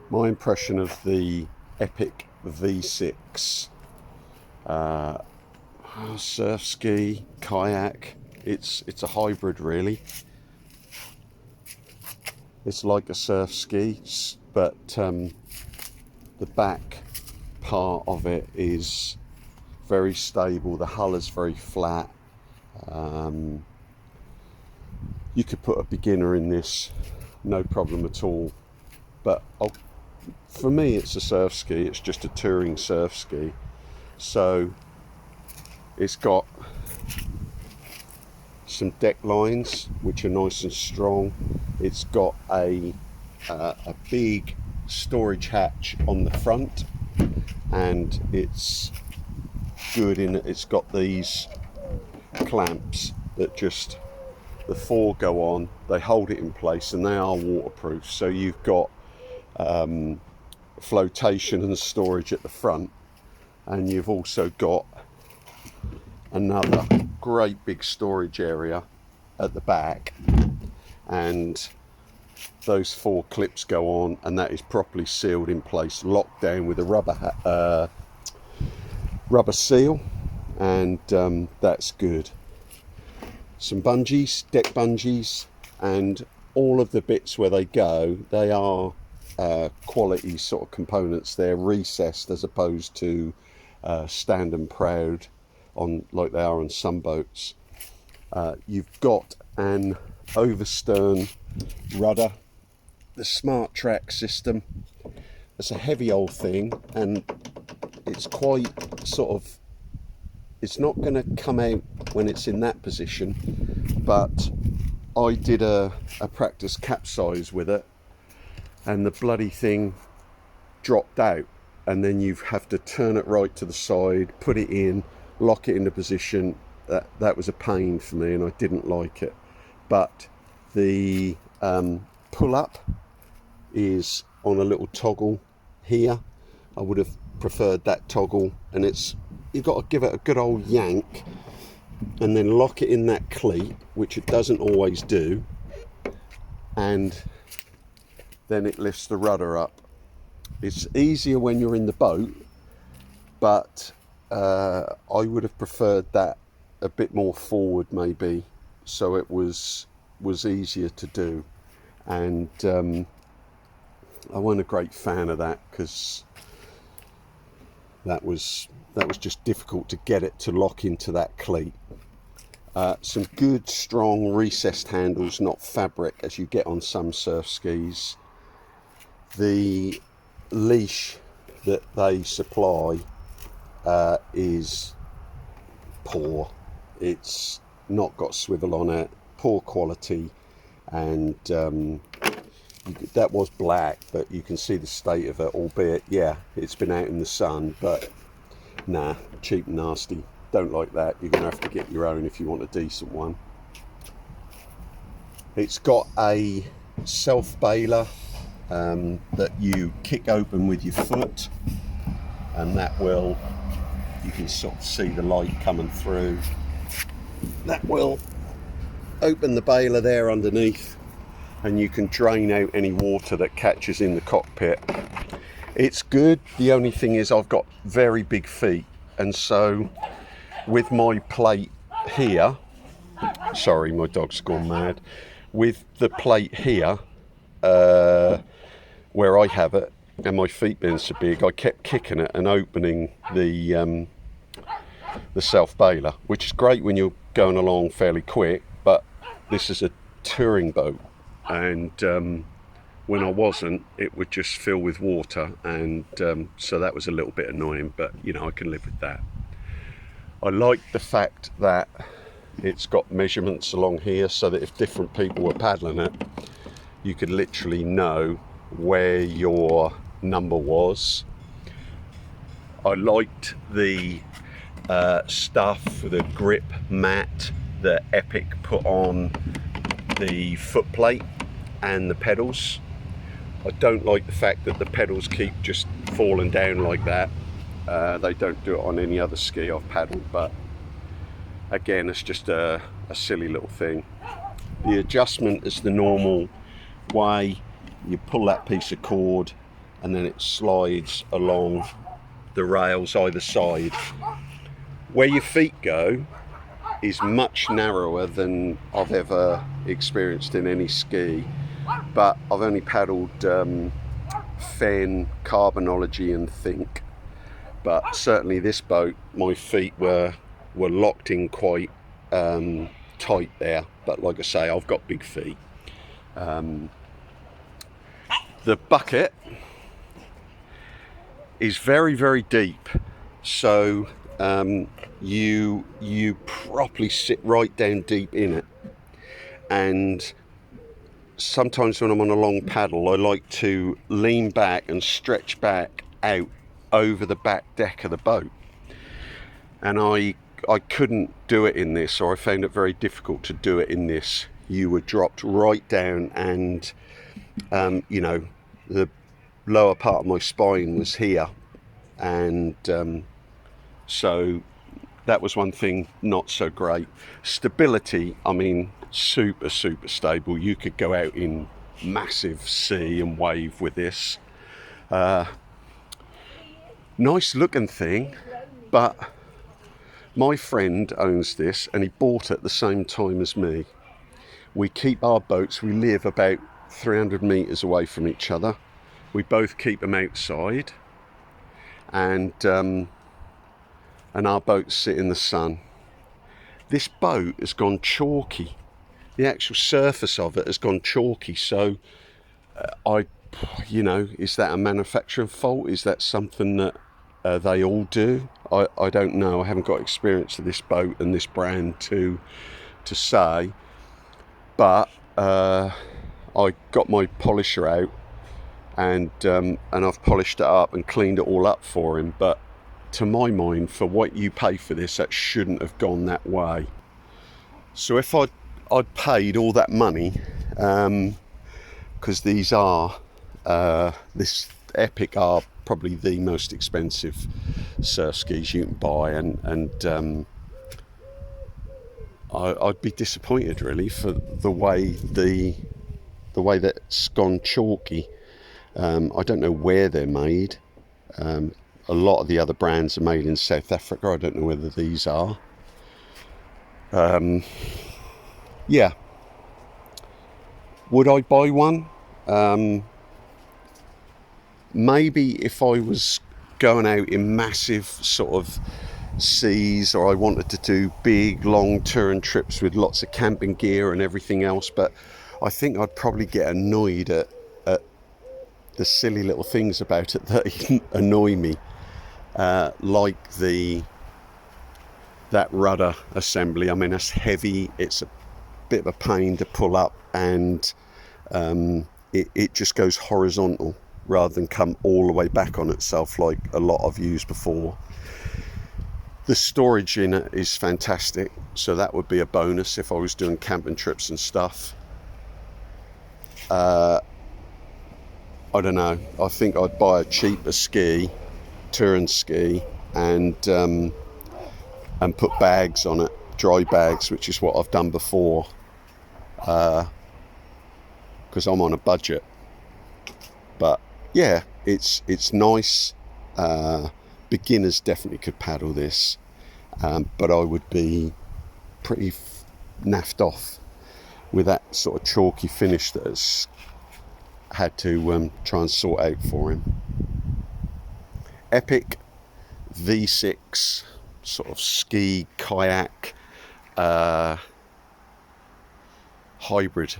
My impression of the Epic V6 surf ski kayak, it's a hybrid really. It's like a surf ski, but the back part of it is very stable. The hull is very flat. You could put a beginner in this, no problem at all. But for me, it's a surf ski. It's just a touring surf ski. So it's got some deck lines which are nice and strong. It's got a big storage hatch on the front, and it's good in it's got these clamps that just the four go on, they hold it in place, and they are waterproof. So you've got flotation and storage at the front, and you've also got another great big storage area at the back, and those four clips go on, and that is properly sealed in place, locked down with a rubber seal, and that's good. Some bungees, deck bungees, and all of the bits where they go, they are quality sort of components. They're recessed as opposed to stand and proud on like they are on some boats. You've got an overstern rudder, the Smart Track system. It's a heavy old thing, and it's quite sort of, it's not going to come out when it's in that position, but I did a practice capsize with it, and the bloody thing dropped out, and then you have to turn it right to the side, put it in, lock it into position. That was a pain for me, and I didn't like it. But the pull up is on a little toggle here. I would have preferred that toggle, and you've got to give it a good old yank and then lock it in that cleat, which it doesn't always do, and then it lifts the rudder up. It's easier when you're in the boat, but I would have preferred that a bit more forward maybe, so it was easier to do. And I wasn't a great fan of that, because that was just difficult to get it to lock into that cleat. Some good strong recessed handles, not fabric as you get on some surf skis. The leash that they supply is poor. It's not got swivel on it, poor quality, and that was black, but you can see the state of it, albeit, yeah, it's been out in the sun, but nah, cheap and nasty. Don't like that. You're going to have to get your own if you want a decent one. It's got a self-bailer that you kick open with your foot, and that will, you can sort of see the light coming through. That will open the bailer there underneath, and you can drain out any water that catches in the cockpit. It's good. The only thing is I've got very big feet, and so with my plate here, sorry, my dog's gone mad, with the plate here where I have it, and my feet being so big, I kept kicking it and opening the self-bailer, which is great when you're going along fairly quick, but this is a touring boat, and when I wasn't, it would just fill with water, and so that was a little bit annoying, but you know, I can live with that. I like the fact that it's got measurements along here, so that if different people were paddling it, you could literally know where your number was. I liked the stuff, the grip mat that Epic put on the foot plate and the pedals. I don't like the fact that the pedals keep just falling down like that. They don't do it on any other ski I've paddled, but again, it's just a silly little thing. The adjustment is the normal way. You pull that piece of cord and then it slides along the rails either side. Where your feet go is much narrower than I've ever experienced in any ski, but I've only paddled Fen, Carbonology and Think, but certainly this boat my feet were locked in quite tight there, but like I say, I've got big feet. The bucket is very, very deep, so you properly sit right down deep in it. And sometimes when I'm on a long paddle, I like to lean back and stretch back out over the back deck of the boat, and I couldn't do it in this, or I found it very difficult to do it in this. You were dropped right down, and you know, the lower part of my spine was here, and so that was one thing not so great. Stability, I mean, super stable. You could go out in massive sea and wave with this. Nice looking thing, but my friend owns this and he bought it at the same time as me. We keep our boats, we live about 300 meters away from each other. We both keep them outside, and our boats sit in the sun. This boat has gone chalky. The actual surface of it has gone chalky. So is that a manufacturing fault? Is that something that they all do? I don't know. I haven't got experience of this boat and this brand to say. But I got my polisher out, and I've polished it up and cleaned it all up for him. But to my mind, for what you pay for this, that shouldn't have gone that way. So if I'd paid all that money, because these are this Epic are probably the most expensive surf skis you can buy, and I'd be disappointed really for the way that's gone chalky. I don't know where they're made. A lot of the other brands are made in South Africa. I don't know whether these are. Yeah. Would I buy one? Maybe if I was going out in massive sort of seas, or I wanted to do big long touring trips with lots of camping gear and everything else, but I think I'd probably get annoyed at the silly little things about it that annoy me, like that rudder assembly. I mean, it's heavy, it's a bit of a pain to pull up, and it just goes horizontal rather than come all the way back on itself like a lot I've used before. The storage in it is fantastic, so that would be a bonus if I was doing camping trips and stuff. I don't know, I think I'd buy a cheaper ski, touring ski, and put bags on it, dry bags, which is what I've done before, because I'm on a budget. But yeah, it's nice. Beginners definitely could paddle this, but I would be pretty naffed off with that sort of chalky finish that has had to try and sort out for him. Epic V6 sort of ski kayak hybrid